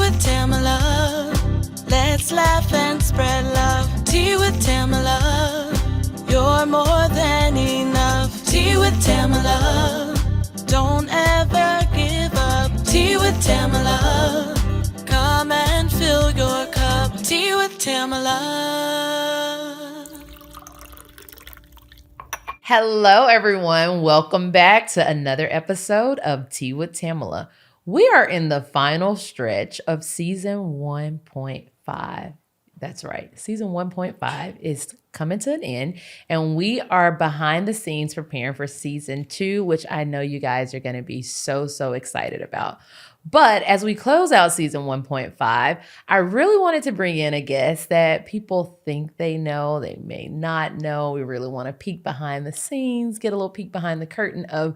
with Tamela. Let's laugh and spread love. Tea with Tamela. You're more than enough. Tea with Tamela. Don't ever give up. Tea with Tamela. Come and fill your cup. Tea with Tamela. Hello, everyone. Welcome back to another episode of Tea with Tamela. We are in the final stretch of season 1.5. That's right. Season 1.5 is coming to an end, and we are behind the scenes preparing for season 2, which I know you guys are going to be so excited about. But as we close out season 1.5, I really wanted to bring in a guest that people think they know, they may not know. We really want to peek behind the scenes, get a little peek behind the curtain of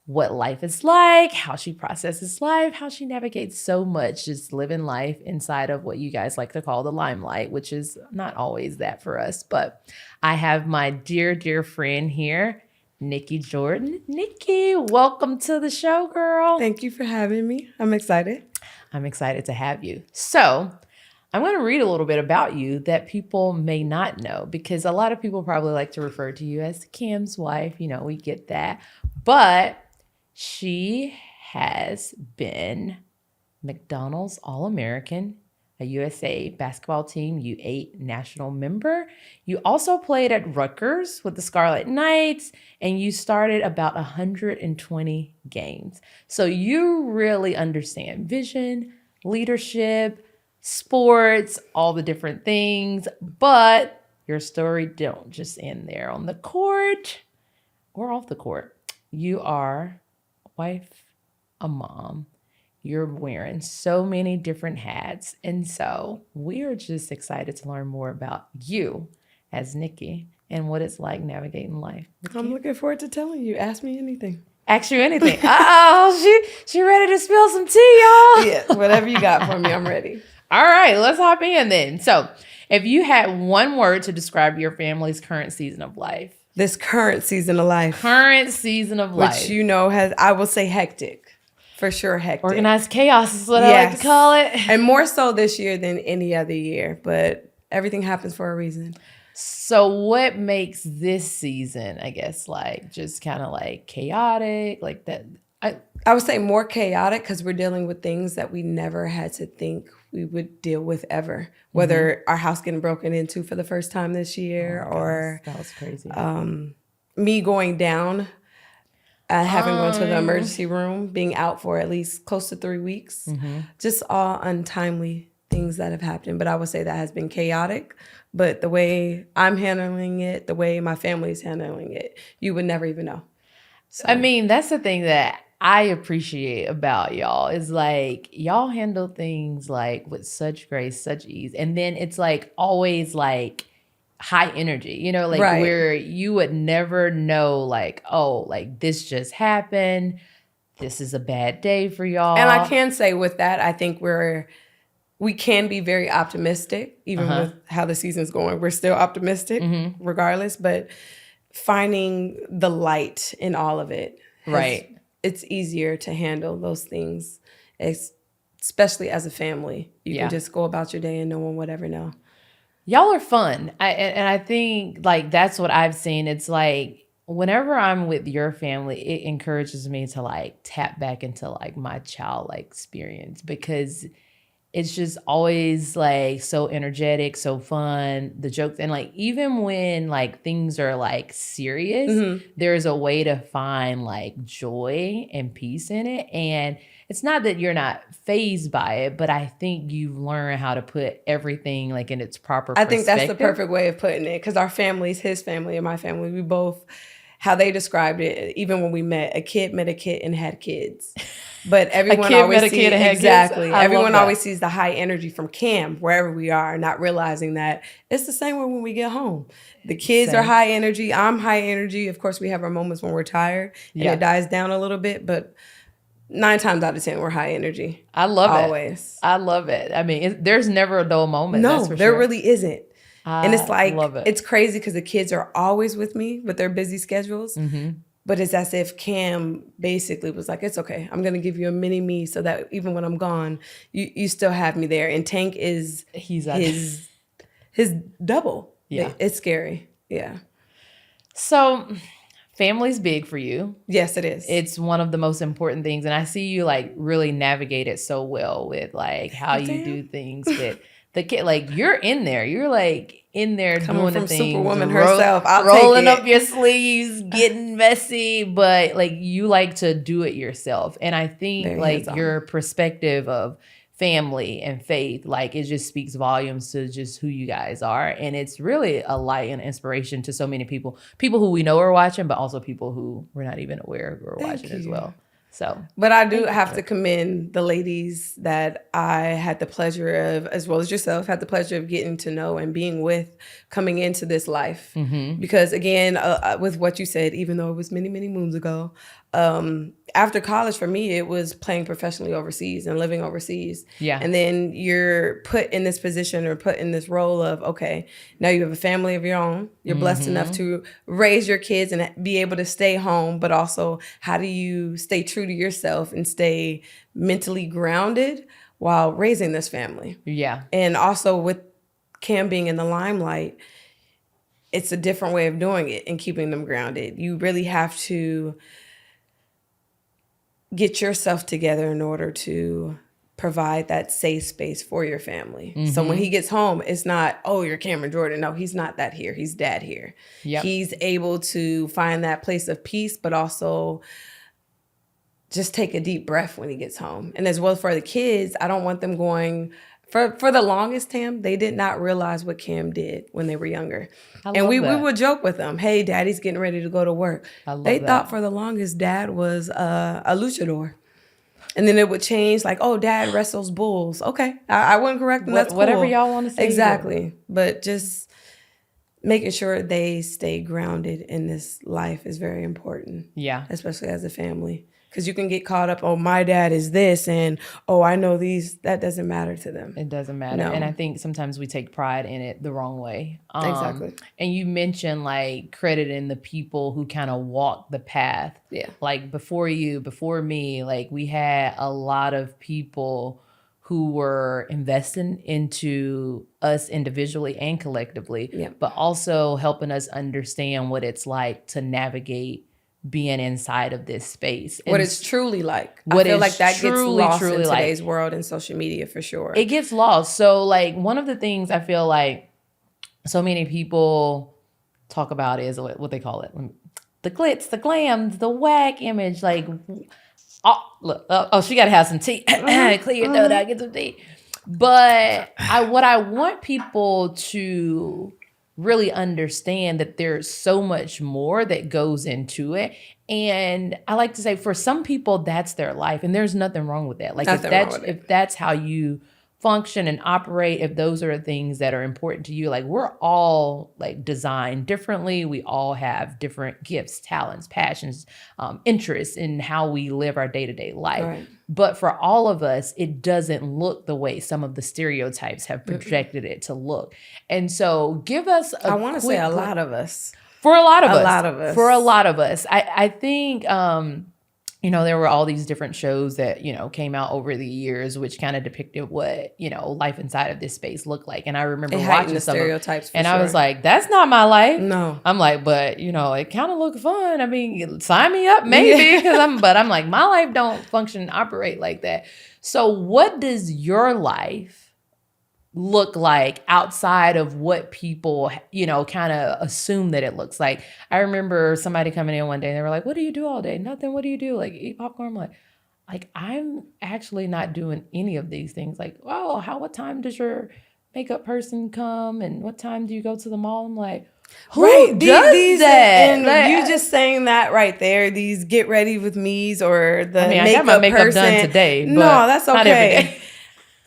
what life is like, how she processes life, how she navigates so much just living life inside of what you guys like to call the limelight, which is not always that for us. But I have my dear friend here, Nikki Jordan. Nikki, welcome to the show, girl. Thank you for having me. I'm excited. I'm excited to have you. So I'm going to read a little bit about you that people may not know, because a lot of people probably like to refer to you as Kim's wife. You know, we get that. But she has been McDonald's All-American, a USA basketball team U8 national member. You also played at Rutgers with the Scarlet Knights, and you started about 120 games. So you really understand vision, leadership, sports, all the different things. But your story don't just end there on the court or off the court. You are a wife, a mom. You're wearing so many different hats. And so we are just excited to learn more about you as Nikki and what it's like navigating life. I'm looking forward to telling you. Ask me anything. Ask you anything. Oh, she ready to spill some tea, y'all. Yeah, whatever you got for me, I'm ready. All right, let's hop in then. So if you had one word to describe your family's current season of life. This current season of life. Which you know has, I will say, hectic. For sure, hectic. Organized chaos is what I like to call it. And more so this year than any other year. But everything happens for a reason. So what makes this season, I guess, like just kind of like chaotic, like that? I would say more chaotic because we're dealing with things that we never had to think we would deal with ever. Whether our house getting broken into for the first time this year, or that was crazy. Me going down. Having gone to the emergency room, being out for at least close to 3 weeks. Just all untimely things that have happened. But I would say that has been chaotic. But the way I'm handling it, the way my family's handling it, you would never even know. So. I mean, that's the thing that I appreciate about y'all is like y'all handle things like with such grace, such ease. And then it's like always like high energy, you know, like where you would never know like, oh, like this just happened. This is a bad day for y'all. And I can say with that, I think we can be very optimistic, even with how the season's going. We're still optimistic regardless, but finding the light in all of it. It's easier to handle those things, especially as a family. You can just go about your day and no one would ever know. Y'all are fun. I think like that's what I've seen. It's like whenever I'm with your family, it encourages me to like tap back into like my childlike experience, because it's just always like so energetic, so fun, the jokes. And like even when like things are like serious, there's a way to find like joy and peace in it. And it's not that you're not fazed by it, but I think you learn how to put everything like in its proper perspective. I think that's the perfect way of putting it, because our families, his family and my family, we both, how they described it, even when we met a kid and had kids. But everyone always sees exactly. Everyone always sees the high energy from Cam wherever we are, not realizing that it's the same way when we get home. The kids are high energy. I'm high energy. Of course, we have our moments when we're tired and it dies down a little bit, but 9 times out of 10, we're high energy. I love it. Always. I love it. I mean, there's never a dull moment. No, that's for there sure. really isn't. And it's like, love it. It's crazy because the kids are always with me with their busy schedules. But it's as if Cam basically was like, it's okay. I'm going to give you a mini me so that even when I'm gone, you still have me there. And Tank is his double. Yeah. It's scary. Yeah. So family's big for you. Yes, it is. It's one of the most important things. And I see you like really navigate it so well with like how you do things with the kid. Like you're in there. You're like in there coming doing from the things. Superwoman herself. Rolling up your sleeves, getting messy. But like you like to do it yourself. And I think Very like hands-on. your perspective of family and faith, like it just speaks volumes to just who you guys are. And it's really a light and inspiration to so many people who we know are watching, but also people who we're not even aware of are watching as well. So, but I do have to commend the ladies that I had the pleasure of, as well as yourself, had the pleasure of getting to know and being with coming into this life. Because again, with what you said, even though it was many, many moons ago, after college for me, it was playing professionally overseas and living overseas. Yeah. And then you're put in this position or put in this role of, okay, now you have a family of your own. You're blessed enough to raise your kids and be able to stay home, but also how do you stay true to yourself and stay mentally grounded while raising this family? Yeah. And also with Cam being in the limelight, it's a different way of doing it and keeping them grounded. You really have to get yourself together in order to provide that safe space for your family. So when he gets home, it's not, oh, you're Cameron Jordan. No, he's not that here. He's dad here. Yep. He's able to find that place of peace, but also just take a deep breath when he gets home. And as well for the kids, I don't want them going... For the longest, Tam, they did not realize what Cam did when they were younger. And we would joke with them, hey, daddy's getting ready to go to work. They thought for the longest dad was a luchador. And then it would change like, oh, dad wrestles bulls. Okay, I wouldn't correct them. That's cool. Whatever y'all want to say. Exactly. But just making sure they stay grounded in this life is very important. Yeah. Especially as a family. Because you can get caught up, oh, my dad is this, and, oh, I know these. That doesn't matter to them. It doesn't matter. No. And I think sometimes we take pride in it the wrong way. Exactly. And you mentioned like crediting the people who kind of walk the path. Yeah. Like before you, before me, like we had a lot of people who were investing into us individually and collectively, Yeah. but also helping us understand what it's like to navigate being inside of this space. What it's truly like. What I feel it's like that gets lost in truly today's like. world and social media for sure. It gets lost. So like one of the things I feel like so many people talk about is what they call it. The glitz, the glam, the whack image. Like, oh, look, oh, she got to have some tea. Clear your throat out, get some tea. But what I want people to really understand that there's so much more that goes into it. And I like to say for some people, that's their life. And there's nothing wrong with that. Like if that's how you function and operate, if those are things that are important to you, like we're all like designed differently. We all have different gifts, talents, passions, interests in how we live our day-to-day life. Right. But for all of us, it doesn't look the way some of the stereotypes have projected it to look. And so give us I want to say a lot of us. For a lot of us. A lot of us. For a lot of us. I think, there were all these different shows that, came out over the years, which kind of depicted what, life inside of this space looked like. And I remember watching the stereotypes and I was like, that's not my life. No. I'm like, but, it kind of looked fun. I mean, sign me up maybe. But I'm like, my life don't function and operate like that. So what does your life look like outside of what people, kind of assume that it looks like? I remember somebody coming in one day and they were like, what do you do all day? Nothing. What do you do? Like eat popcorn? I'm like, I'm actually not doing any of these things. Like, oh, what time does your makeup person come? And what time do you go to the mall? I'm like, who does that? And like, you just saying that right there, these get ready with me's or the I got my makeup done today. But no, that's okay. Not every day.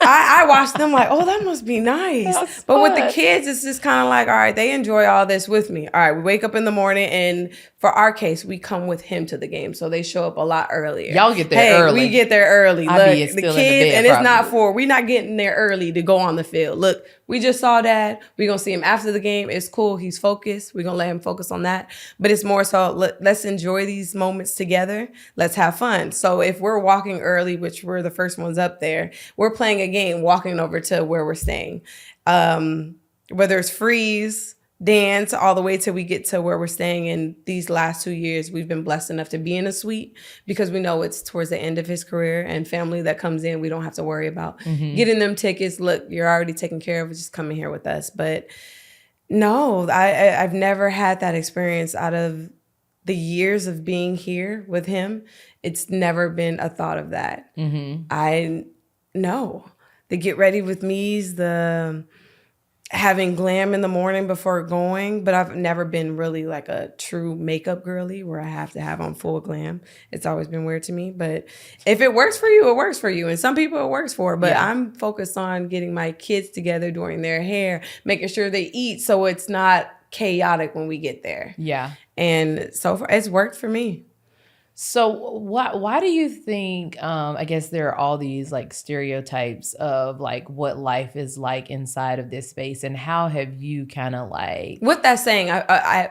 I watched them like, oh, that must be nice. But with the kids, it's just kind of like, all right, they enjoy all this with me. All right, we wake up in the morning, and for our case, we come with him to the game. So they show up a lot earlier. Y'all get there early. We get there early. Look, the kids, and it's not we're not getting there early to go on the field. Look, We just saw Dad. We're going to see him after the game. It's cool. He's focused. We're going to let him focus on that. But it's more so let's enjoy these moments together. Let's have fun. So if we're walking early, which we're the first ones up there, we're playing a game walking over to where we're staying. Whether it's freeze, dance, all the way till we get to where we're staying. In these last 2 years, we've been blessed enough to be in a suite because we know it's towards the end of his career, and family that comes in, we don't have to worry about getting them tickets. Look, you're already taken care of. Just coming here with us. But no, I've never had that experience out of the years of being here with him. It's never been a thought of that. I know the get ready with me's, the having glam in the morning before going, but I've never been really like a true makeup girly where I have to have on full glam. It's always been weird to me, but if it works for you, it works for you. And some people it works for, but I'm focused on getting my kids together, doing their hair, making sure they eat so it's not chaotic when we get there. Yeah. And so far, it's worked for me. So why do you think, I guess there are all these like stereotypes of like what life is like inside of this space, and how have you kind of like... With that saying,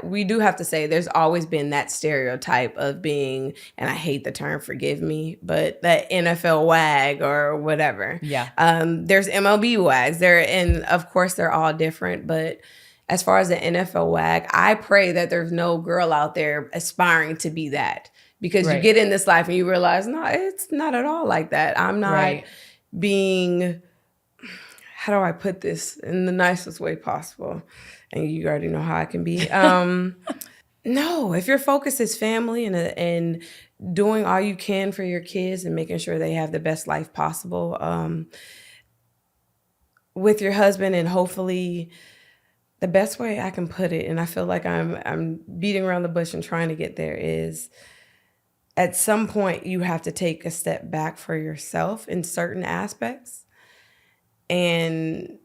we do have to say there's always been that stereotype of being, and I hate the term, forgive me, but that NFL wag or whatever. Yeah. There's MLB wags there, and of course they're all different, but as far as the NFL wag, I pray that there's no girl out there aspiring to be that. Because you get in this life and you realize, no, it's not at all like that. I'm not being, how do I put this in the nicest way possible? And you already know how I can be. No, if your focus is family and doing all you can for your kids and making sure they have the best life possible with your husband, and hopefully the best way I can put it, and I feel like I'm beating around the bush and trying to get there, is at some point, you have to take a step back for yourself in certain aspects and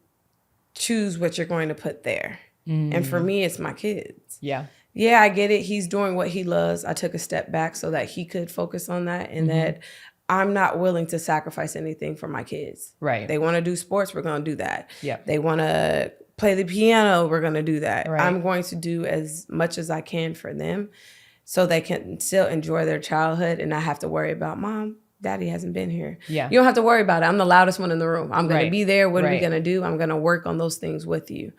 choose what you're going to put there. And for me, it's my kids. Yeah. Yeah, I get it. He's doing what he loves. I took a step back so that he could focus on that, and that I'm not willing to sacrifice anything for my kids. Right. They want to do sports, we're going to do that. Yeah. They want to play the piano, we're going to do that. Right. I'm going to do as much as I can for them, so they can still enjoy their childhood and not have to worry about, Mom, Daddy hasn't been here. Yeah. You don't have to worry about it. I'm the loudest one in the room. I'm going to be there. What are we Right. going to do? I'm going to work on those things with you.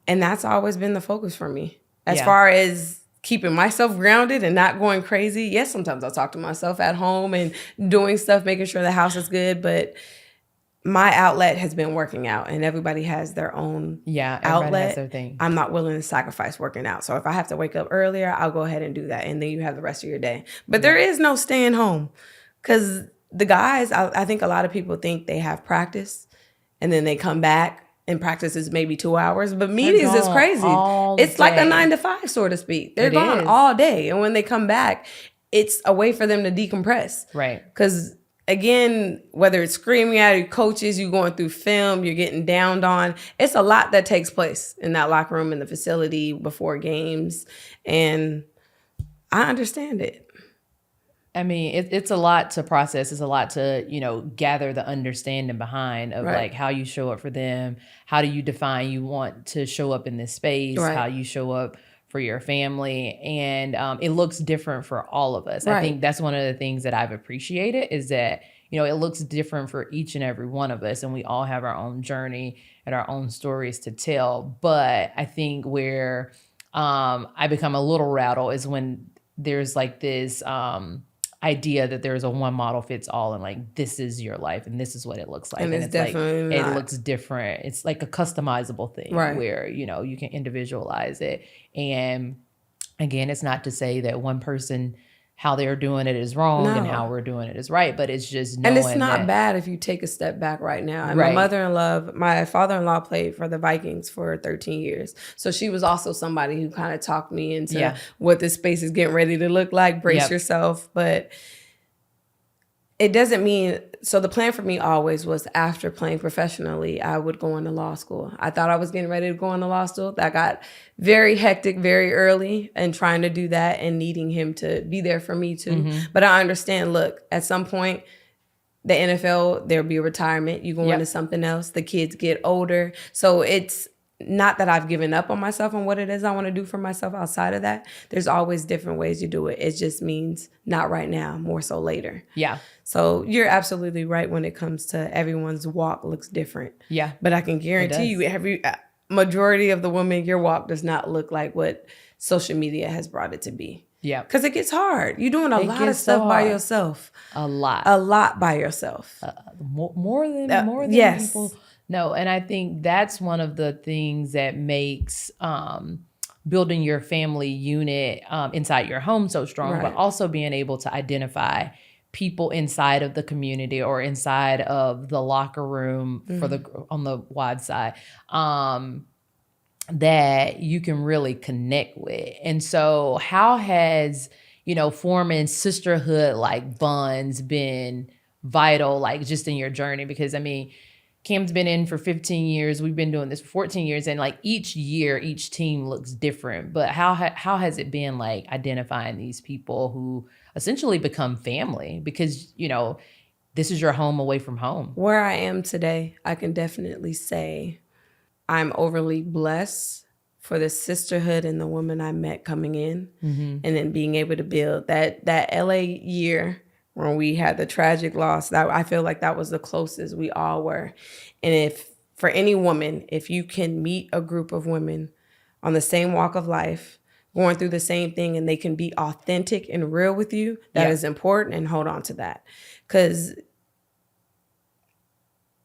And that's always been the focus for me. As far as keeping myself grounded and not going crazy. Yes, sometimes I'll talk to myself at home and doing stuff, making sure the house is good. But my outlet has been working out, and everybody has their own outlet. Has their thing. I'm not willing to sacrifice working out. So if I have to wake up earlier, I'll go ahead and do that. And then you have the rest of your day. But there is no staying home, because the guys, I think a lot of people think they have practice and then they come back and practice is maybe 2 hours. But meetings is crazy. It's like a 9 to 5, so to speak. They're gone all day. And when they come back, it's a way for them to decompress. Right. Because again, whether it's screaming at your coaches, you going through film, you're getting downed on. It's a lot that takes place in that locker room, in the facility before games. And I understand it. I mean, it's a lot to process. It's a lot to, gather the understanding behind of like how you show up for them. How do you define you want to show up in this space? Right. How you show up for your family. And it looks different for all of us. Right. I think that's one of the things that I've appreciated, is that, it looks different for each and every one of us. And we all have our own journey and our own stories to tell. But I think where I become a little rattled is when there's like this idea that there's a one model fits all, and like, this is your life and this is what it looks like. And it's definitely like, not. It looks different. It's like a customizable thing where, you can individualize it. And again, it's not to say that one person, how they're doing it is wrong and how we're doing it is right, but it's just knowing. And it's not bad if you take a step back right now. And my father-in-law played for the Vikings for 13 years. So she was also somebody who kind of talked me into what this space is getting ready to look like. Brace yourself. But it doesn't mean, so the plan for me always was, after playing professionally, I would go into law school. I thought I was getting ready to go into law school. That got very hectic very early, and trying to do that and needing him to be there for me too. But I understand, look, at some point, the NFL, there'll be a retirement. You go into something else. The kids get older. So it's not that I've given up on myself and what it is I want to do for myself outside of that. There's always different ways you do it. It just means not right now, more so later. Yeah. So you're absolutely right when it comes to everyone's walk looks different. Yeah. But I can guarantee you, every majority of the women, your walk does not look like what social media has brought it to be. Yeah. Because it gets hard. You're doing a lot of stuff by yourself. A lot by yourself. More than yes. people know. And I think that's one of the things that makes building your family unit inside your home so strong, but also being able to identify people inside of the community or inside of the locker room for on the wives side that you can really connect with. And so how has, forming sisterhood like bonds been vital, like just in your journey? Because I mean, Cam's been in for 15 years. We've been doing this for 14 years. And like each year, each team looks different. But how has it been like identifying these people who essentially become family? Because, this is your home away from home. Where I am today, I can definitely say I'm overly blessed for the sisterhood and the women I met coming in, and then being able to build that LA year when we had the tragic loss. That I feel like that was the closest we all were. And if for any woman, if you can meet a group of women on the same walk of life, going through the same thing, and they can be authentic and real with you, that is important, and hold on to that. Because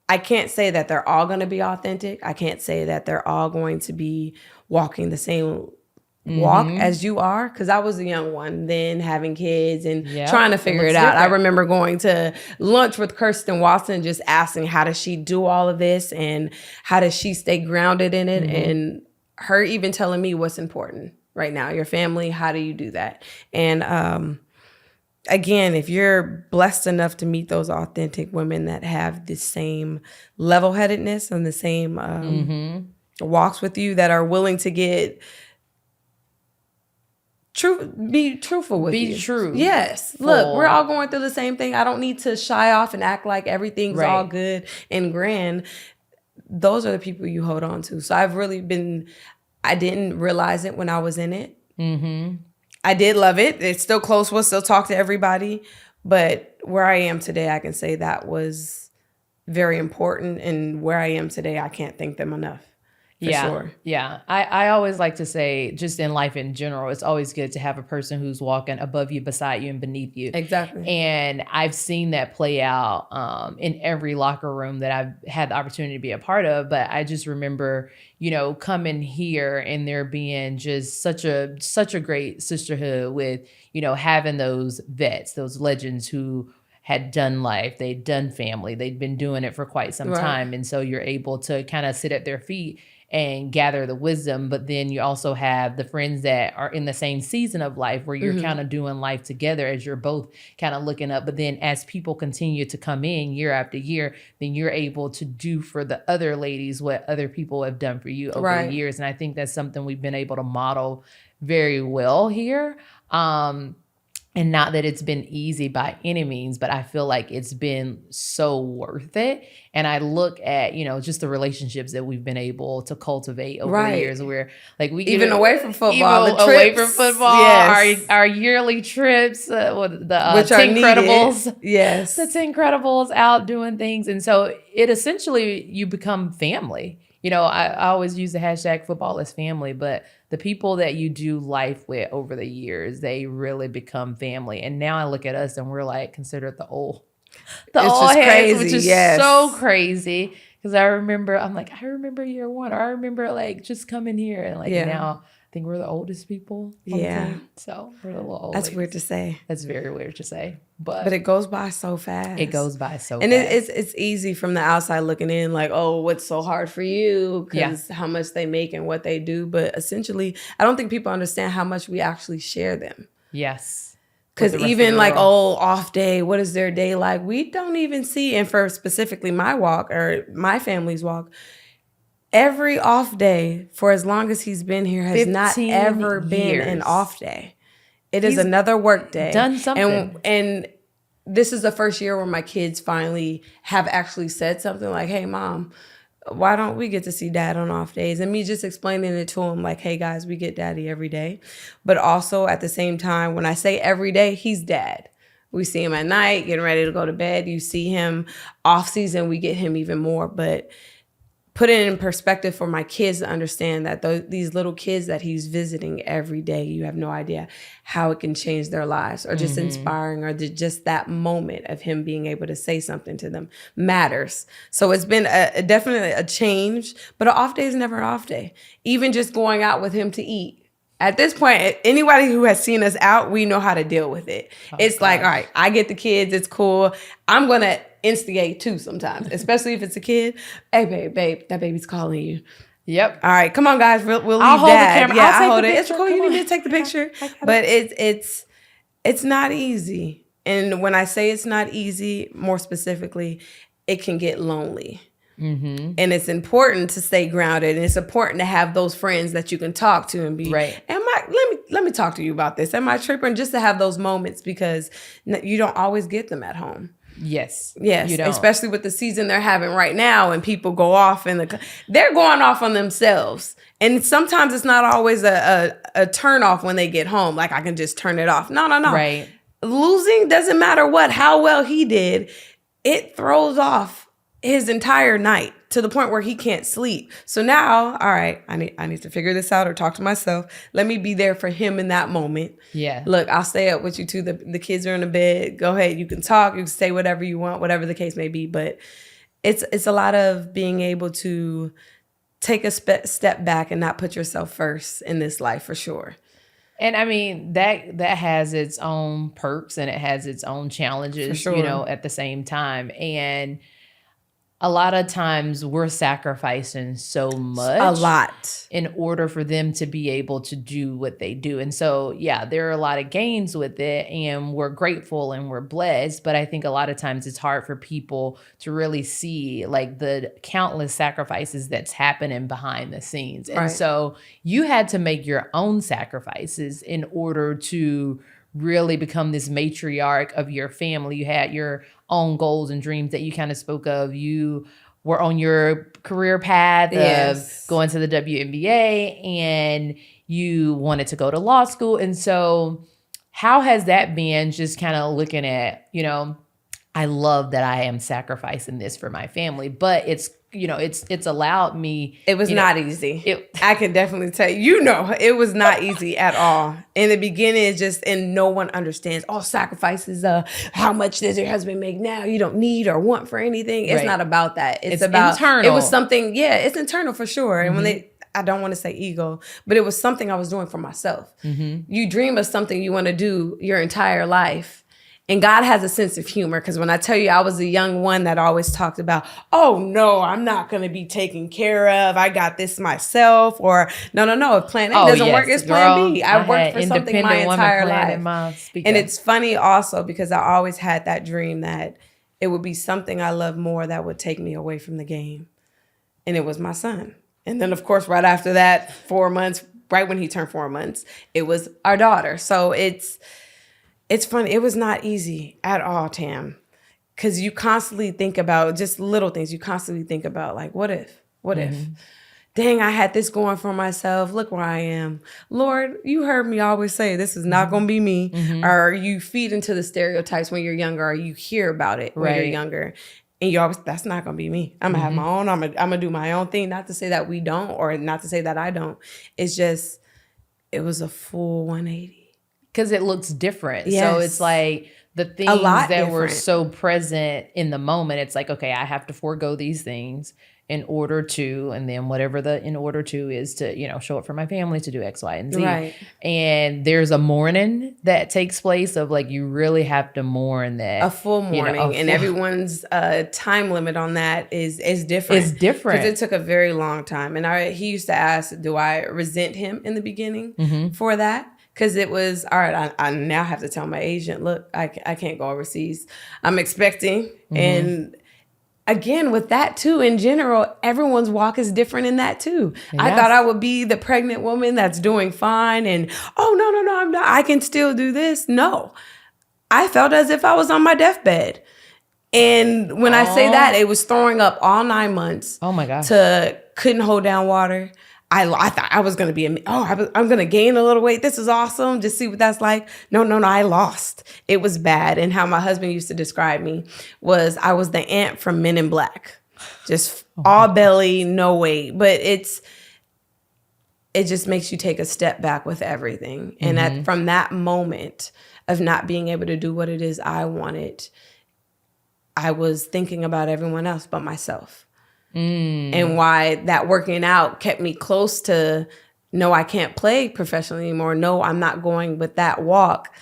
I can't say that they're all going to be authentic. I can't say that they're all going to be walking the same walk as you are. Because I was a young one then, having kids and trying to figure it out. I remember going to lunch with Kirsten Watson, just asking, how does she do all of this? And how does she stay grounded in it? And her even telling me what's important right now, your family, how do you do that? And again, if you're blessed enough to meet those authentic women that have the same level-headedness and the same walks with you, that are willing to be truthful with you. Be true. Yes. Look, we're all going through the same thing. I don't need to shy off and act like everything's all good and grand. Those are the people you hold on to. So I've really I didn't realize it when I was in it. I did love it. It's still close. We'll still talk to everybody. But where I am today, I can say that was very important. And where I am today, I can't thank them enough. For sure. Yeah. I always like to say, just in life in general, it's always good to have a person who's walking above you, beside you, and beneath you. Exactly. And I've seen that play out in every locker room that I've had the opportunity to be a part of. But I just remember, coming here and there being just such a great sisterhood with, having those vets, those legends who had done life, they'd done family, they'd been doing it for quite some time. And so you're able to kind of sit at their feet and gather the wisdom. But then you also have the friends that are in the same season of life where you're kind of doing life together as you're both kind of looking up. But then as people continue to come in year after year, then you're able to do for the other ladies what other people have done for you over the years. And I think that's something we've been able to model very well here. And not that it's been easy by any means, but I feel like it's been so worth it. And I look at, just the relationships that we've been able to cultivate over the years, where like we even away from football, our yearly trips, the which 10 Credibles, the 10 Credibles out doing things. And so it essentially, you become family. I always use the hashtag football as family, but the people that you do life with over the years, they really become family. And now I look at us and we're like considered the old heads, which is so crazy. Because I remember year one, or I remember like just coming here and like now I think we're the oldest people on the team. So we're the little old That's ladies. weird to say. That's very weird to say. But it goes by so fast. It goes by so and fast. It's easy from the outside looking in, like, oh, what's so hard for you? Because how much they make and what they do. But essentially, I don't think people understand how much we actually share them. Yes. Because even like, off day, what is their day like? We don't even see, and for specifically my walk or my family's walk, every off day for as long as he's been here has not ever been an off day. It is another work day. Done something. And this is the first year where my kids finally have actually said something like, hey, Mom, why don't we get to see Dad on off days? And me just explaining it to him like, hey, guys, we get Daddy every day. But also at the same time, when I say every day, he's Dad. We see him at night, getting ready to go to bed. You see him off season, we get him even more. But put it in perspective for my kids to understand that these little kids that he's visiting every day, you have no idea how it can change their lives, or just inspiring, or just that moment of him being able to say something to them matters. So it's been definitely a change, but an off day is never an off day. Even just going out with him to eat. At this point, anybody who has seen us out, we know how to deal with it. It's like, all right, I get the kids. It's cool. I'm going to instigate too sometimes, especially if it's a kid. Hey, babe, that baby's calling you. Yep. All right, come on, guys. We'll leave I'll hold Dad. the camera. Yeah, I'll hold take it. the It's picture. cool. Come You on. need me to take the picture. But it's not easy. And when I say it's not easy, more specifically, it can get lonely. Mm-hmm. And it's important to stay grounded, and it's important to have those friends that you can talk to and be right. Let me talk to you about this. Am I tripping? Just to have those moments, because you don't always get them at home. Yes, you don't. Especially with the season they're having right now, and people go off and they're going off on themselves. And sometimes it's not always a turn off when they get home. Like, I can just turn it off. No. Right. Losing doesn't matter how well he did. It throws off his entire night to the point where he can't sleep. So now, all right, I need to figure this out or talk to myself. Let me be there for him in that moment. Yeah. Look, I'll stay up with you too. The kids are in the bed. Go ahead. You can talk. You can say whatever you want, whatever the case may be. But it's a lot of being able to take a step back and not put yourself first in this life, for sure. And I mean, that has its own perks and it has its own challenges, for sure. At the same time. And a lot of times we're sacrificing so much. A lot. In order for them to be able to do what they do. And so, yeah, there are a lot of gains with it, and we're grateful and we're blessed. But I think a lot of times it's hard for people to really see like the countless sacrifices that's happening behind the scenes. And right. So you had to make your own sacrifices in order to really become this matriarch of your family. You had your own goals and dreams that you kind of spoke of. You were on your career path of going to the WNBA, and you wanted to go to law school. And so how has that been, just kind of looking at, I love that I am sacrificing this for my family, but it's allowed me. It was not easy. I can definitely tell you, it was not easy at all. In the beginning, it's just, and no one understands, sacrifices, how much does your husband make now? You don't need or want for anything. It's not about that. It's about internal. It was something, it's internal for sure. And when I don't want to say ego, but it was something I was doing for myself. Mm-hmm. You dream of something you want to do your entire life. And God has a sense of humor, because when I tell you I was a young one that always talked about, oh, no, I'm not going to be taken care of. I got this myself. Or no. If plan A doesn't work, it's plan B. I worked for something my entire life. And it's funny also because I always had that dream that it would be something I love more that would take me away from the game. And it was my son. And then, of course, right after that, 4 months, right when he turned 4 months, it was our daughter. So it's funny. It was not easy at all, Tam, because you constantly think about just little things. You constantly think about, like, what if? Dang, I had this going for myself. Look where I am. Lord, you heard me always say this is not going to be me. Mm-hmm. Or you feed into the stereotypes when you're younger, or you hear about it when you're younger. And you always, that's not going to be me. I'm going to have my own. I'm going to do my own thing. Not to say that we don't, or not to say that I don't. It's just, it was a full 180. Because it looks different. Yes. So it's like the things that were so present in the moment, it's like, okay, I have to forego these things in order to, and then whatever the in order to is to, show up for my family, to do X, Y, and Z. Right. And there's a mourning that takes place of like, you really have to mourn that. A full mourning. And everyone's time limit on that is different. It's different. Because it took a very long time. And he used to ask, do I resent him in the beginning for that? Because it was, all right, I now have to tell my agent, look, I can't go overseas. I'm expecting. And again, with that too, in general, everyone's walk is different in that too. Yes. I thought I would be the pregnant woman that's doing fine. And, no, I'm not. I can still do this. No. I felt as if I was on my deathbed. And when I say that, it was throwing up all 9 months. Oh my gosh. Couldn't hold down water. I thought I was going to be, I'm going to gain a little weight. This is awesome. Just see what that's like. No, I lost. It was bad. And how my husband used to describe me was I was the ant from Men in Black. Just all belly, no weight. But it just makes you take a step back with everything. And from that moment of not being able to do what it is I wanted, I was thinking about everyone else but myself. And why that working out kept me close to, no, I can't play professionally anymore. No, I'm not going with that walk.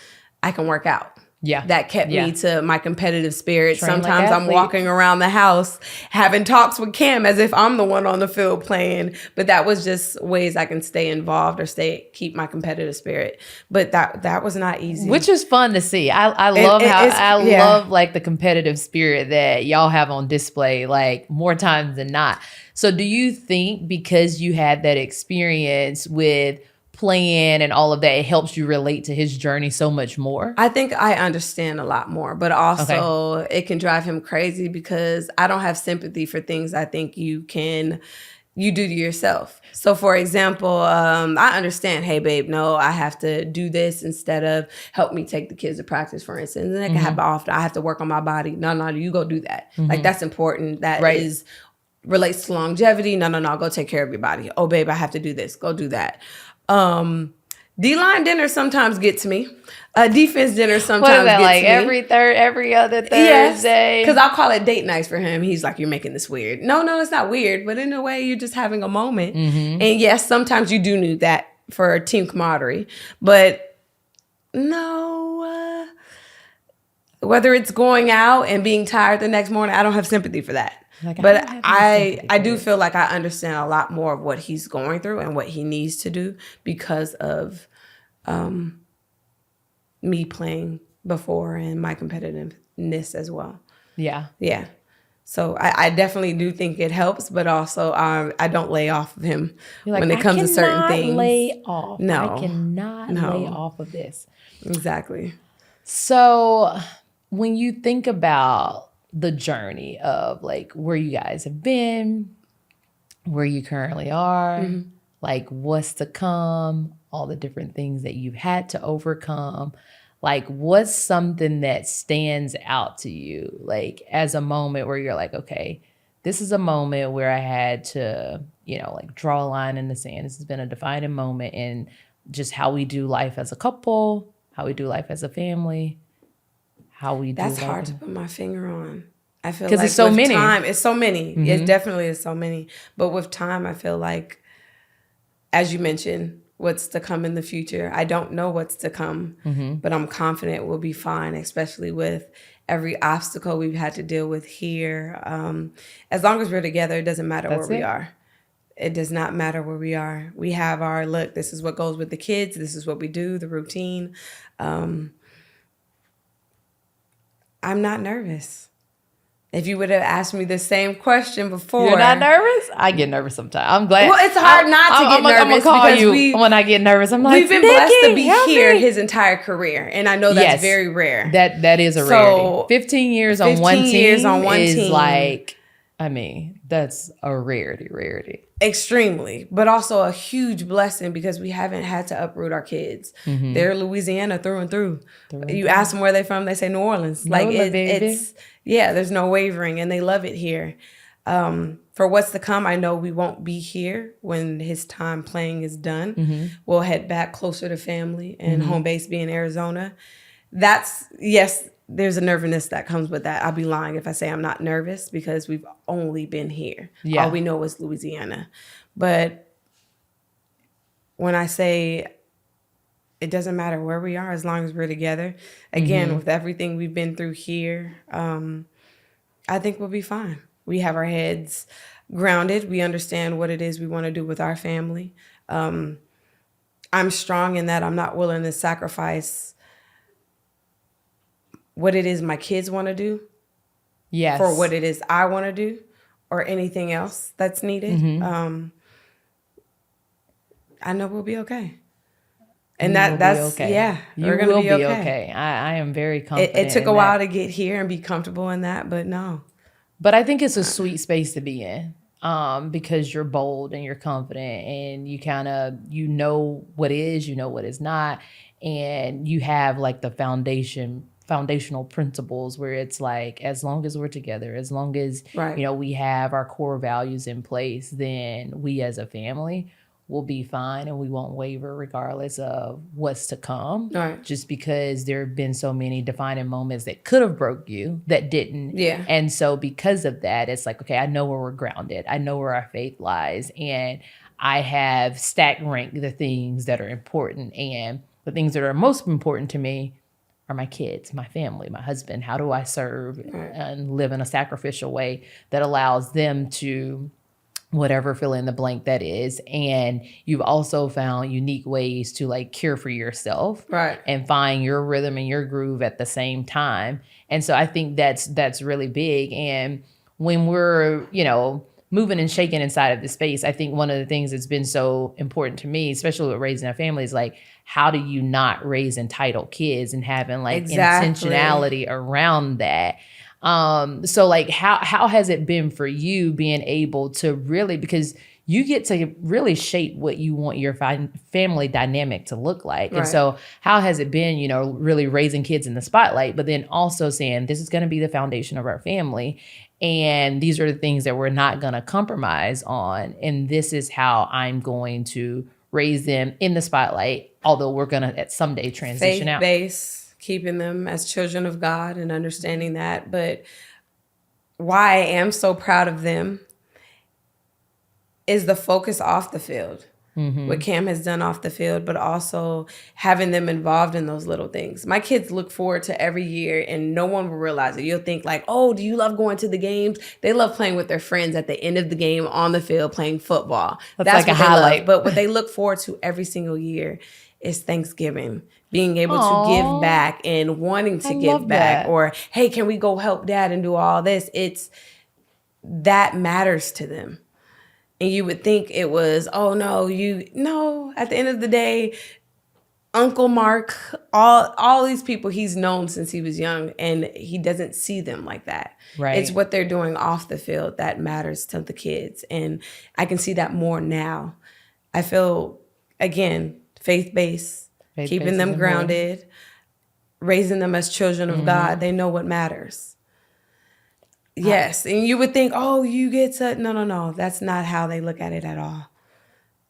I can work out. Yeah. That kept me to my competitive spirit. Train Sometimes like I'm walking around the house having talks with Cam as if I'm the one on the field playing. But that was just ways I can stay involved or keep my competitive spirit. But that was not easy. Which is fun to see. I love love like the competitive spirit that y'all have on display, like more times than not. So do you think because you had that experience with playing and all of that, it helps you relate to his journey so much more? I think I understand a lot more, but also it can drive him crazy because I don't have sympathy for things I think you do to yourself. So for example, I understand, hey babe, no, I have to do this instead of help me take the kids to practice, for instance. And that can happen often. I have to work on my body. No, you go do that. Like that's important. That relates to longevity. No, go take care of your body. Oh babe, I have to do this. Go do that. D-line dinner sometimes gets me. Defense dinner sometimes gets like me. every other Thursday? Because I'll call it date nights for him. He's like, you're making this weird. No, it's not weird. But in a way, you're just having a moment. And yes, sometimes you do need that for team camaraderie. But no, whether it's going out and being tired the next morning, I don't have sympathy for that. Like, but I do feel like I understand a lot more of what he's going through and what he needs to do because of me playing before and my competitiveness as well. Yeah. So I definitely do think it helps, but also I don't lay off of him when it comes to certain things. Lay off. No, I cannot lay off of this. Exactly. So when you think about the journey of like where you guys have been, where you currently are, like what's to come, all the different things that you've had to overcome, like what's something that stands out to you, like as a moment where you're like, okay, this is a moment where I had to, like draw a line in the sand. This has been a defining moment in just how we do life as a couple, how we do life as a family. That's hard to put my finger on. I feel like it's so many. Time, it's so many. It definitely is so many. But with time, I feel like, as you mentioned, what's to come in the future. I don't know what's to come, but I'm confident we'll be fine, especially with every obstacle we've had to deal with here. As long as we're together, it doesn't matter where we are. It does not matter where we are. We have our, look, this is what goes with the kids. This is what we do, the routine. I'm not nervous. If you would have asked me the same question before. You're not nervous? I get nervous sometimes. I'm glad. Well, it's hard not to get nervous. I'm going to call you when I get nervous. I'm like, we've been blessed to be here his entire career. And I know that's very rare. That is a rarity. 15 years on one team is like, I mean, that's a rarity. Extremely, but also a huge blessing because we haven't had to uproot our kids. They're Louisiana through and through. You ask them where they're from, they say New Orleans. It's there's no wavering, and they love it here. For what's to come, I know we won't be here when his time playing is done. We'll head back closer to family and home base being Arizona. There's a nervousness that comes with that. I'll be lying if I say I'm not nervous because we've only been here. Yeah. All we know is Louisiana. But when I say it doesn't matter where we are as long as we're together, again, with everything we've been through here, I think we'll be fine. We have our heads grounded. We understand what it is we want to do with our family. I'm strong in that I'm not willing to sacrifice what it is my kids want to do for what it is I want to do or anything else that's needed. I know we'll be okay. And okay. We're You going to will be be okay. okay. I am very confident. It took in a while that. to get here and be comfortable in that, but no. But I think it's a sweet space to be in, because you're bold and you're confident and you kind of, you know what is, you know what is not. And you have like the foundational principles where it's like, as long as we're together, as long as, Right. you know, we have our core values in place, then we as a family will be fine and we won't waver regardless of what's to come. Right. Just because there have been so many defining moments that could have broke you that didn't. Yeah. And so because of that, it's like, okay, I know where we're grounded. I know where our faith lies. And I have stack ranked the things that are important. And the things that are most important to me are my kids, my family, my husband. How do I serve and live in a sacrificial way that allows them to whatever fill in the blank that is. And you've also found unique ways to like care for yourself, right, and find your rhythm and your groove at the same time. And so I think that's really big. And when we're, you know, moving and shaking inside of the space, I think one of the things that's been so important to me, especially with raising a family, is like, how do you not raise entitled kids and having like intentionality around that? So like how has it been for you being able to really, because you get to really shape what you want your family dynamic to look like. Right. And so how has it been, you know, really raising kids in the spotlight, but then also saying this is going to be the foundation of our family. And these are the things that we're not going to compromise on. And this is how I'm going to raise them in the spotlight, although we're going to at someday transition out. Faith-based, keeping them as children of God and understanding that. But why I am so proud of them is the focus off the field. Mm-hmm. What Cam has done off the field, but also having them involved in those little things. My kids look forward to every year and no one will realize it. You'll think like, oh, do you love going to the games? They love playing with their friends at the end of the game on the field playing football. That's like a highlight. But what they look forward to every single year is Thanksgiving. Being able to give back and wanting to give back. That. Or, hey, can we go help dad and do all this? That matters to them. And you would think it was, oh, no, at the end of the day, Uncle Mark, all these people he's known since he was young, and he doesn't see them like that. Right. It's what they're doing off the field that matters to the kids. And I can see that more now. I feel, again, faith-based, keeping them grounded, raising them as children of God. They know what matters. Yes, and you would think, oh, you get to, no. That's not how they look at it at all.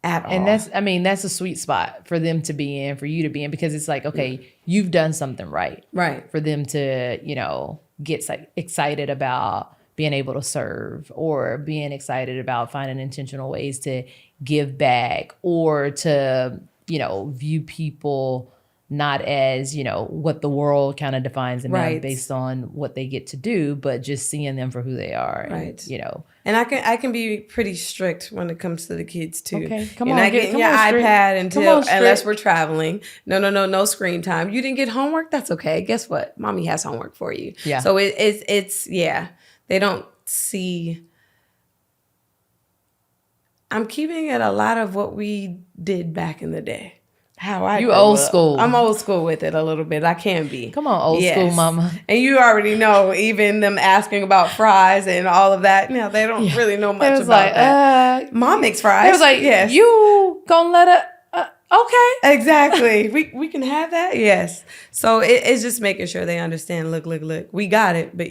And that's a sweet spot for them to be in, for you to be in, because it's like, okay, you've done something right. Right. For them to, you know, get excited about being able to serve, or being excited about finding intentional ways to give back, or to, you know, view people not as, you know, what the world kind of defines them as based on what they get to do, but just seeing them for who they are. Right. And, you know. And I can be pretty strict when it comes to the kids too. Okay. You're not getting your iPad unless we're traveling. No screen time. You didn't get homework? That's okay. Guess what? Mommy has homework for you. Yeah. So it's they don't see. I'm keeping it a lot of what we did back in the day. You old school. I'm old school with it a little bit. I can be. Come on, old school mama. And you already know, even them asking about fries and all of that, you know, they don't really know much about that. Mom makes fries. It was like, you gonna let it, okay. Exactly. we can have that? Yes. So it's just making sure they understand, look, we got it, but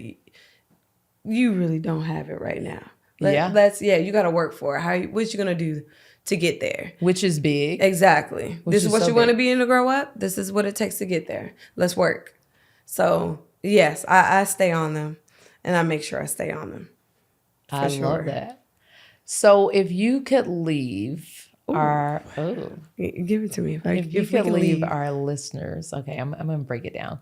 you really don't have it right now. You got to work for it. What you going to do to get there? Which is big. Exactly. This is what you want to be in to grow up. This is what it takes to get there. Let's work. So yes, I stay on them, and I make sure I stay on them. I love that. So if you could leave give it to me. If you could leave our listeners, okay, I'm going to break it down.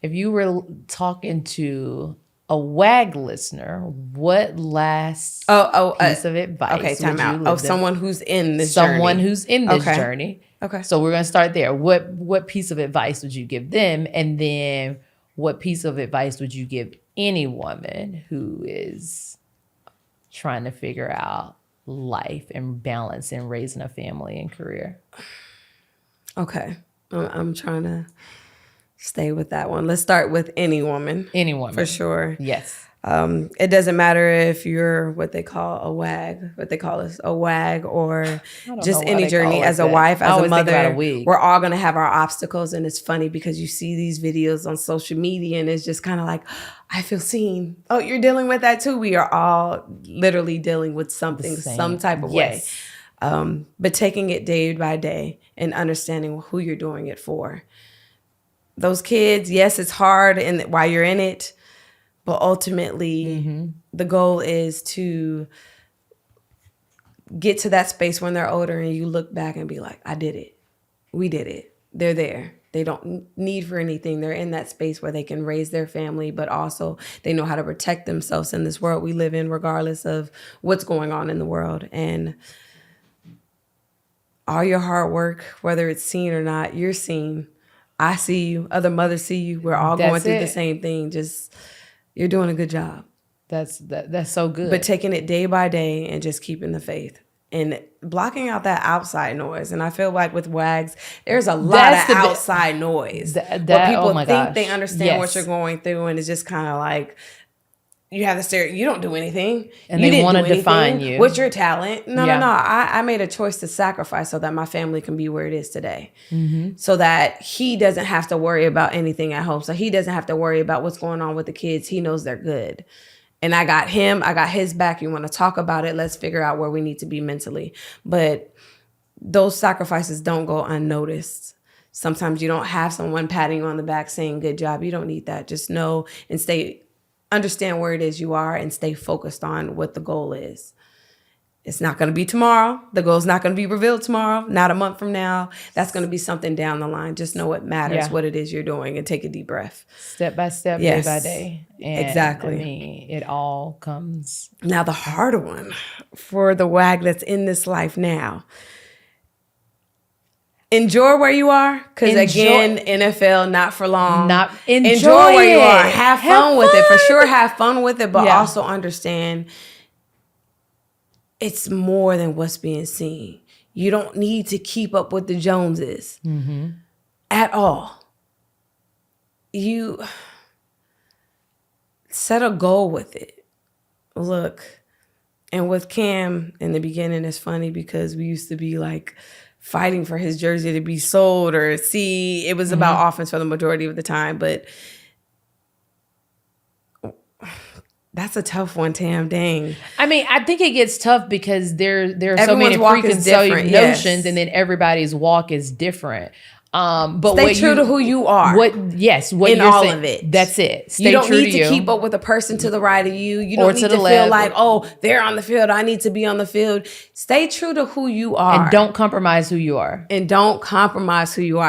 If you were talking to a WAG listener, what last piece of advice? Okay, time out. Of someone who's in this journey. Someone who's in this journey. Okay. So we're going to start there. What piece of advice would you give them? And then what piece of advice would you give any woman who is trying to figure out life and balance and raising a family and career? Okay. I'm trying to stay with that one. Let's start with any woman. Any woman. For sure. Yes. It doesn't matter if you're what they call a wag, what they call us a wag, or just any journey as a wife, as a mother. We're all going to have our obstacles. And it's funny because you see these videos on social media and it's just kind of like, I feel seen. Oh, you're dealing with that too. We are all literally dealing with something, some type of way. But taking it day by day and understanding who you're doing it for. Those kids, yes, it's hard and while you're in it. But ultimately, the goal is to get to that space when they're older and you look back and be like, I did it. We did it. They're there. They don't need for anything. They're in that space where they can raise their family, but also they know how to protect themselves in this world we live in, regardless of what's going on in the world. And all your hard work, whether it's seen or not, you're seen. I see you. Other mothers see you. We're all going through the same thing. Just... You're doing a good job. That's so good. But taking it day by day and just keeping the faith and blocking out that outside noise. And I feel like with WAGs, there's a lot of outside noise. Where people think they understand what you're going through, and it's just kind of like you have the stereotype. You don't do anything, and they want to define you. What's your talent? No. I made a choice to sacrifice so that my family can be where it is today. So that he doesn't have to worry about anything at home. So he doesn't have to worry about what's going on with the kids. He knows they're good. And I got him. I got his back. You want to talk about it? Let's figure out where we need to be mentally. But those sacrifices don't go unnoticed. Sometimes you don't have someone patting you on the back saying, good job. You don't need that. Just know and understand where it is you are and stay focused on what the goal is. It's not going to be tomorrow. The goal is not going to be revealed tomorrow, not a month from now. That's going to be something down the line. Just know what matters, what it is you're doing, and take a deep breath. Step by step, day by day. And exactly. I mean, it all comes. Now, the harder one for the WAG that's in this life now. Enjoy where you are, because again, NFL, not for long. Enjoy where you are. Have fun with it. For sure, have fun with it, but also understand it's more than what's being seen. You don't need to keep up with the Joneses at all. You set a goal with it. Look, and with Cam in the beginning, it's funny because we used to be like, fighting for his jersey to be sold or it was about offense for the majority of the time, but that's a tough one, Tam. Dang. I mean, I think it gets tough because there are so many preconceived notions, and then everybody's walk is different. But stay true to who you are. What in all saying, of it. That's it. Stay you don't need to keep up with a person to the right of you. You don't need to feel like, oh, they're on the field. I need to be on the field. Stay true to who you are. And don't compromise who you are.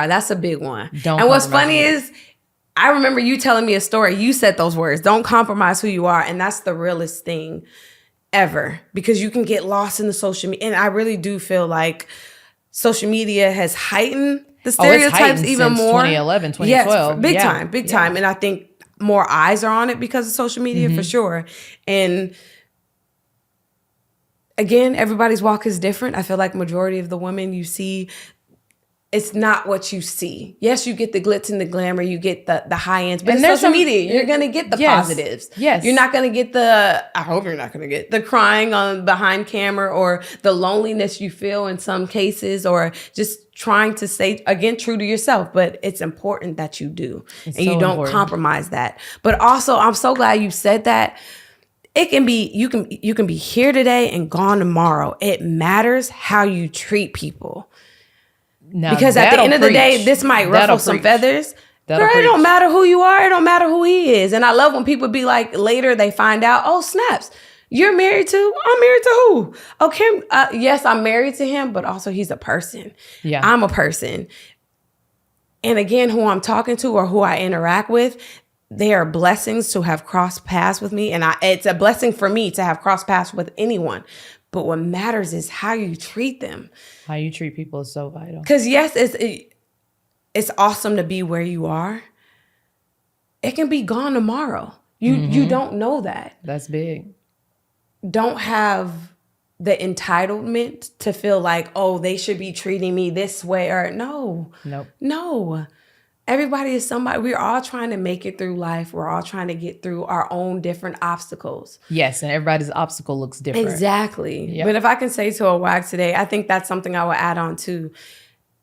That's a big one. And what's funny is, I remember you telling me a story. You said those words. Don't compromise who you are. And that's the realest thing ever. Because you can get lost in the social media. And I really do feel like social media has heightened the stereotypes even more. 2011, 2012. Yes, big time. And I think more eyes are on it because of social media for sure. And again, everybody's walk is different. I feel like majority of the women you see, it's not what you see. Yes, you get the glitz and the glamour, you get the high ends, but in social media, you're going to get the positives. Yes. You're not going to get I hope you're not going to get the crying on behind camera or the loneliness you feel in some cases, or just trying to stay, again, true to yourself. But it's important that you do. You don't compromise that. But also, I'm so glad you said that. It can be, you can be here today and gone tomorrow. It matters how you treat people. Now, because at the end of the day, this might ruffle some feathers. Girl, it don't matter who you are. It don't matter who he is. And I love when people be like, later they find out, oh, snaps, you're married to? I'm married to who? Okay, yes, I'm married to him, but also he's a person. Yeah, I'm a person. And again, who I'm talking to or who I interact with, they are blessings to have crossed paths with me. And it's a blessing for me to have crossed paths with anyone. But what matters is how you treat them. How you treat people is so vital. Because yes, it's awesome to be where you are. It can be gone tomorrow. You don't know that. That's big. Don't have the entitlement to feel like, oh, they should be treating me this way, or no. Everybody is somebody. We're all trying to make it through life. We're all trying to get through our own different obstacles. Yes, and everybody's obstacle looks different. Exactly. Yep. But if I can say to a WAG today, I think that's something I will add on to.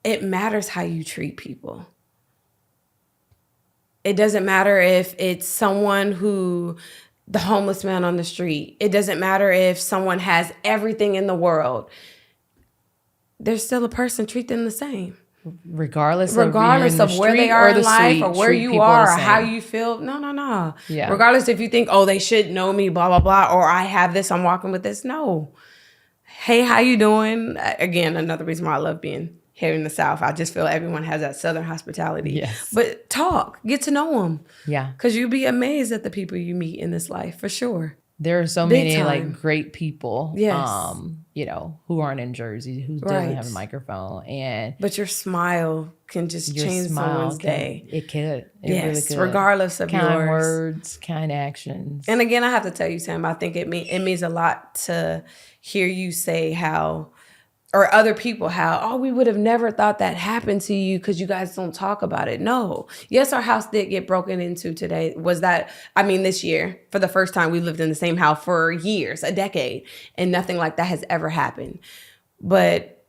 It matters how you treat people. It doesn't matter if it's someone who, the homeless man on the street. It doesn't matter if someone has everything in the world. They're still a person. Treat them the same. Regardless of where they are in life or where you are or how you feel. No. Yeah. Regardless if you think, oh, they should know me, blah, blah, blah, or I have this, I'm walking with this. No. Hey, how you doing? Again, another reason why I love being here in the South. I just feel everyone has that Southern hospitality. Yes. But talk, get to know them. Yeah. Because you'll be amazed at the people you meet in this life, for sure. There are so Big many time. like great people, Yes. Who aren't in Jersey, who doesn't have a microphone, but your smile can just change someone's day. It could. Yes, really could. regardless of kind yours. words, kind actions. And again, I have to tell you, Sam, I think it means a lot to hear you say how, or other people how, oh, we would have never thought that happened to you because you guys don't talk about it. No. Yes, our house did get broken into today. This year, for the first time, we lived in the same house for years, a decade, and nothing like that has ever happened. But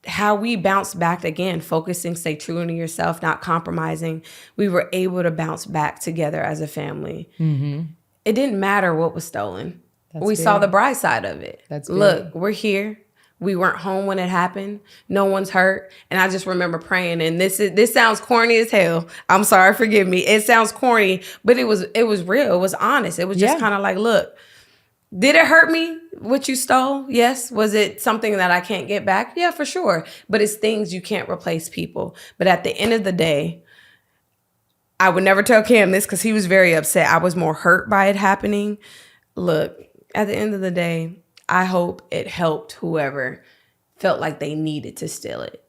how we bounced back again, focusing, stay true to yourself, not compromising, we were able to bounce back together as a family. Mm-hmm. It didn't matter what was stolen. We saw the bright side of it. Look, we're here. We weren't home when it happened. No one's hurt. And I just remember praying. And this sounds corny as hell. I'm sorry, forgive me. It sounds corny, but it was real. It was honest. It was just kind of like, look, did it hurt me what you stole? Yes. Was it something that I can't get back? Yeah, for sure. But it's things you can't replace, people. But at the end of the day, I would never tell Cam this because he was very upset. I was more hurt by it happening. Look, at the end of the day, I hope it helped whoever felt like they needed to steal it.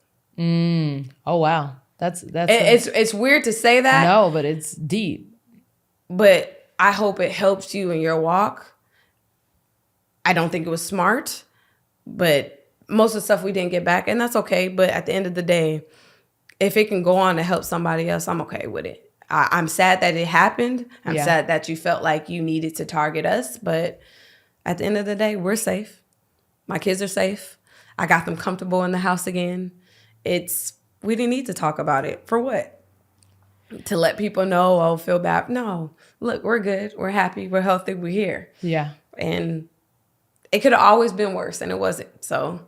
Oh, wow. It's weird to say that. No, but it's deep. But I hope it helps you in your walk. I don't think it was smart, but most of the stuff we didn't get back, and that's okay. But at the end of the day, if it can go on to help somebody else, I'm okay with it. I'm sad that it happened. I'm sad that you felt like you needed to target us, but at the end of the day, we're safe. My kids are safe. I got them comfortable in the house again. We didn't need to talk about it. For what? To let people know, oh, feel bad. No. Look, we're good. We're happy. We're healthy. We're here. Yeah. And it could have always been worse, and it wasn't. So.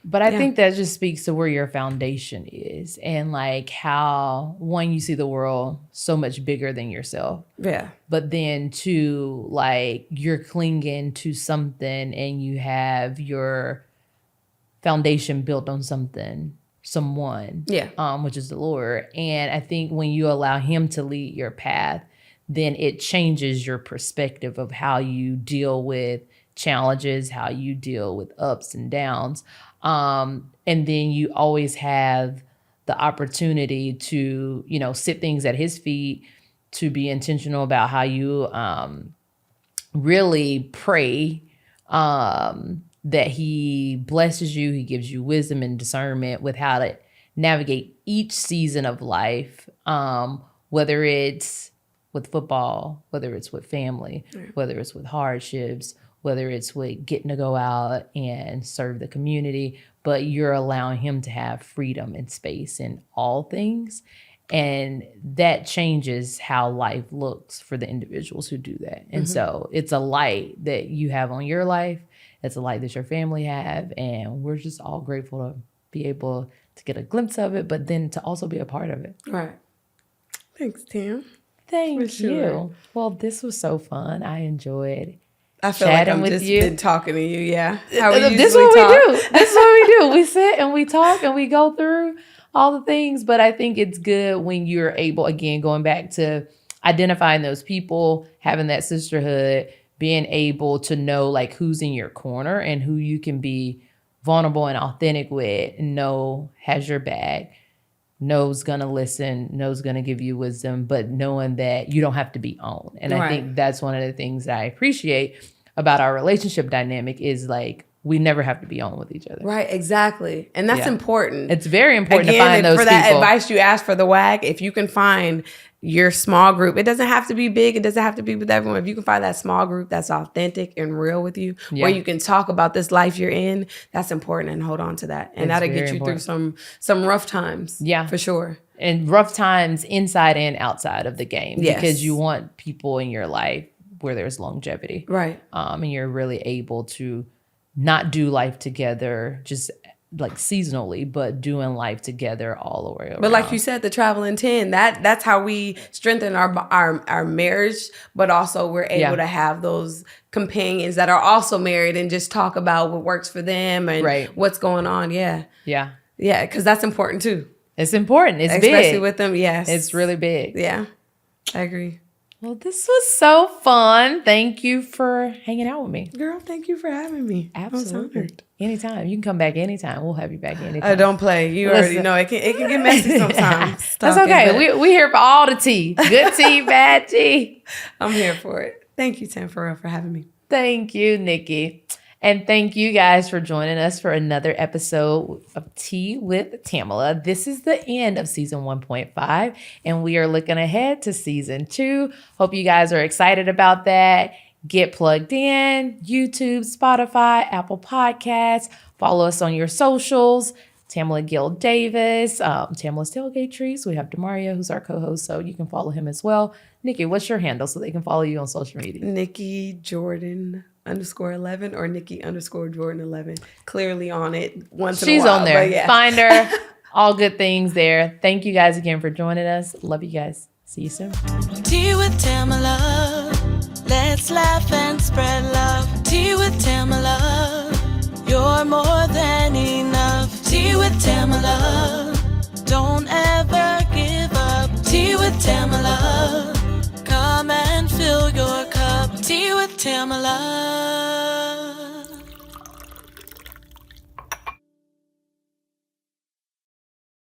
But I think that just speaks to where your foundation is and like how, one, you see the world so much bigger than yourself. Yeah. But then two, like you're clinging to something and you have your foundation built on someone, which is the Lord. And I think when you allow him to lead your path, then it changes your perspective of how you deal with challenges, how you deal with ups and downs. And then you always have the opportunity to, sit things at his feet, to be intentional about how you really pray that he blesses you, he gives you wisdom and discernment with how to navigate each season of life, whether it's with football, whether it's with family, whether it's with hardships, whether it's with getting to go out and serve the community, but you're allowing him to have freedom and space in all things. And that changes how life looks for the individuals who do that. And so it's a light that you have on your life. It's a light that your family have. And we're just all grateful to be able to get a glimpse of it, but then to also be a part of it. Right. Thanks, Tim. Thank you. Well, this was so fun. I enjoyed I feel like I'm just been talking to you, yeah. How we this is what we do. This is what we do. We sit and we talk and we go through all the things. But I think it's good when you're able, again, going back to identifying those people, having that sisterhood, being able to know like who's in your corner and who you can be vulnerable and authentic with, and know has your back, knows gonna listen, knows gonna give you wisdom, but knowing that you don't have to be owned. And I think that's one of the things that I appreciate about our relationship dynamic is like, we never have to be on with each other. Right, exactly. And that's important. It's very important Again, to find those for people. that advice you asked for the WAG, if you can find your small group, it doesn't have to be big. It doesn't have to be with everyone. If you can find that small group that's authentic and real with you, where you can talk about this life you're in, that's important, and hold on to that. And that'll get you through some rough times. Yeah, for sure. And rough times inside and outside of the game. Yes. Because you want people in your life where there's longevity. Right. And you're really able to not do life together just like seasonally, but doing life together all the way around. But like you said, the traveling 10, that's how we strengthen our marriage, but also we're able to have those companions that are also married and just talk about what works for them and what's going on. Yeah. Yeah. Yeah, because that's important too. It's important. It's especially big. Especially with them, yes. It's really big. Yeah, I agree. Well, this was so fun. Thank you for hanging out with me. Girl, thank you for having me. Absolutely. Anytime. You can come back anytime. We'll have you back anytime. Don't play. You already know. It can get messy sometimes. That's okay. We here for all the tea. Good tea, bad tea. I'm here for it. Thank you, Tam, for having me. Thank you, Nikki. And thank you guys for joining us for another episode of Tea with Tamela. This is the end of season 1.5, and we are looking ahead to season 2. Hope you guys are excited about that. Get plugged in, YouTube, Spotify, Apple Podcasts. Follow us on your socials. Tamela Gill Davis, Tamela's Tailgate Trees. We have Demario, who's our co-host, so you can follow him as well. Nikki, what's your handle so they can follow you on social media? Nikki Jordan _11 or Nikki _Jordan 11. Clearly on it once in a while. She's on there. Find her. All good things there. Thank you guys again for joining us. Love you guys. See you soon. Tea with Tamela. Let's laugh and spread love. Tea with Tamela. You're more than enough. Tea with Tamela. Don't ever give up. Tea with Tamela. Come and fill your cup. Tea with Tamela.